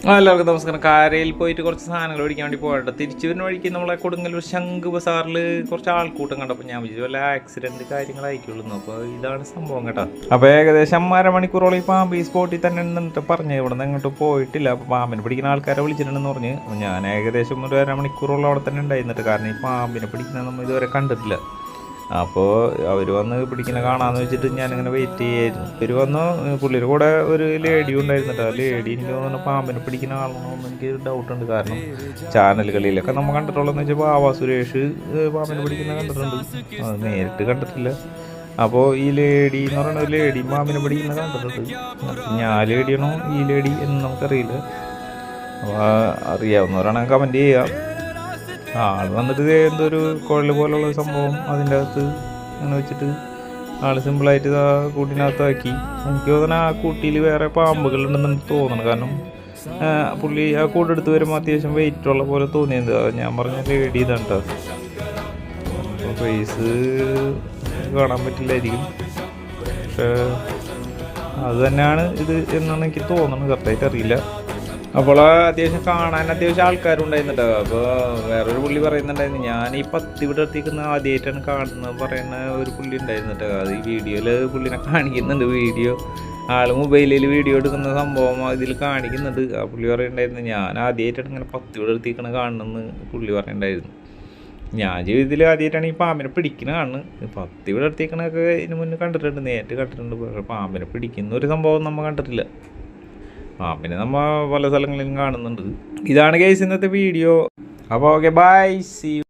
എല്ലാവർക്കും നമസ്കാരം. കാരയിൽ പോയിട്ട് കുറച്ച് സാധനങ്ങൾ മേടിക്കാൻ വേണ്ടി പോകട്ടെ. തിരിച്ചു വരുന്ന വഴിക്ക് നമ്മളെ കൊടുങ്ങല്ലൂർ ശംഖ് ബസാറിൽ കുറച്ച് ആൾക്കൂട്ടം കണ്ടപ്പോൾ ഞാൻ വിചാരിച്ചു വല്ല ആക്സിഡൻറ്റ് കാര്യങ്ങളായിരിക്കുള്ളൂ. അപ്പോൾ ഇതാണ് സംഭവം കേട്ടോ. അപ്പോൾ ഏകദേശം അരമണിക്കൂറോളം ഈ പാമ്പ് ഈ സ്പോട്ടിൽ തന്നെ നിന്നിട്ട് പറഞ്ഞു ഇവിടെ നിന്ന് എങ്ങോട്ട് പോയിട്ടില്ല. അപ്പോൾ പാമ്പിനെ പിടിക്കുന്ന ആൾക്കാരെ വിളിച്ചിട്ടുണ്ടെന്ന് പറഞ്ഞ് അപ്പോൾ ഞാൻ ഏകദേശം ഒരു അരമണിക്കൂറോളം അവിടെ തന്നെ ഉണ്ടായിരുന്നിട്ട്. കാരണം ഈ പാമ്പിനെ പിടിക്കുന്നത് നമ്മൾ ഇതുവരെ കണ്ടിട്ടില്ല. അപ്പോൾ അവർ വന്ന് പിടിക്കുന്ന കാണാമെന്ന് വെച്ചിട്ട് ഞാനിങ്ങനെ വെയിറ്റ് ചെയ്യായിരുന്നു. ഇവർ വന്നു. പുള്ളിയുടെ കൂടെ ഒരു ലേഡി ഉണ്ടായിരുന്നിട്ട്. ആ ലേഡി എനിക്ക് തോന്നുന്നു പാമ്പിനെ പിടിക്കുന്ന ആളാണെന്ന് എനിക്ക് ഡൗട്ടുണ്ട്. കാരണം ചാനലുകളിലൊക്കെ നമ്മൾ കണ്ടിട്ടുള്ളതെന്ന് വെച്ചാൽ ബാബ സുരേഷ് പാമ്പിനെ പിടിക്കുന്ന കണ്ടിട്ടുണ്ട്, അത് നേരിട്ട് കണ്ടിട്ടില്ല. അപ്പോൾ ഈ ലേഡി എന്ന് പറയുന്ന ഒരു ലേഡി പാമ്പിനെ പിടിക്കുന്ന കണ്ടിട്ടുണ്ട്. ഞാൻ ലേഡിയാണോ ഈ ലേഡി എന്ന് നമുക്കറിയില്ല. അപ്പോൾ അറിയാവുന്നവരാണെങ്കിൽ കമൻറ്റ് ചെയ്യുക. ആൾ വന്നിട്ട് എന്തോ ഒരു കുഴൽ പോലുള്ള സംഭവം അതിൻ്റെ അകത്ത് അങ്ങനെ വെച്ചിട്ട് ആൾ സിമ്പിളായിട്ട് ആ കൂട്ടിനകത്താക്കി. എനിക്ക് തോന്നുന്നു ആ കൂട്ടിയിൽ വേറെ പാമ്പുകളുണ്ടെന്ന് തോന്നണം. കാരണം പുള്ളി ആ കൂടെടുത്ത് വരുമ്പോൾ അത്യാവശ്യം വെയിറ്റുള്ള പോലെ തോന്നിയത്. ഞാൻ പറഞ്ഞ ലേഡി ഇതാണ് കേട്ടോ. അപ്പോൾ ഫേസ് കാണാൻ പറ്റില്ലായിരിക്കും, പക്ഷേ അത് തന്നെയാണ് ഇത് എന്നാണ് എനിക്ക് തോന്നുന്നത്. കറക്റ്റായിട്ട് അറിയില്ല. അപ്പോൾ അത്യാവശ്യം കാണാൻ അത്യാവശ്യം ആൾക്കാരുണ്ടായിരുന്നുണ്ടോ. അപ്പോൾ വേറൊരു പുള്ളി പറയുന്നുണ്ടായിരുന്നു, ഞാൻ ഈ 10 ഇവിടെ എത്തിക്കുന്ന ആദ്യമായിട്ടാണ് കാണുന്നത് പറയുന്ന ഒരു പുള്ളി ഉണ്ടായിരുന്നിട്ടോ. അത് ഈ വീഡിയോയിൽ പുള്ളിനെ കാണിക്കുന്നുണ്ട്. വീഡിയോ ആൾ മൊബൈലിൽ വീഡിയോ എടുക്കുന്ന സംഭവം ഇതിൽ കാണിക്കുന്നുണ്ട്. ആ പുള്ളി പറയുന്നുണ്ടായിരുന്നു, ഞാൻ ആദ്യമായിട്ടാണ് ഇങ്ങനെ 10 ഇവിടെ എത്തിക്കണ കാണുന്നെന്ന് പുള്ളി പറയുന്നുണ്ടായിരുന്നു. ഞാൻ ജീവിതത്തിൽ ആദ്യമായിട്ടാണ് ഈ പാമ്പിനെ പിടിക്കുന്നത് കാണുന്നത്. 10 ഇവിടെ എത്തിക്കണൊക്കെ ഇതിന് മുന്നേ കണ്ടിട്ടുണ്ട്, നേരിട്ട് കണ്ടിട്ടുണ്ട്. പക്ഷേ പാമ്പിനെ പിടിക്കുന്ന ഒരു സംഭവം നമ്മൾ കണ്ടിട്ടില്ല. പിന്നെ നമ്മൾ പല സ്ഥലങ്ങളിലും കാണുന്നുണ്ട്. ഇതാണ് ഗൈസ് ഇന്നത്തെ വീഡിയോ. അപ്പോൾ ഓക്കെ, ബൈ, സീ യു.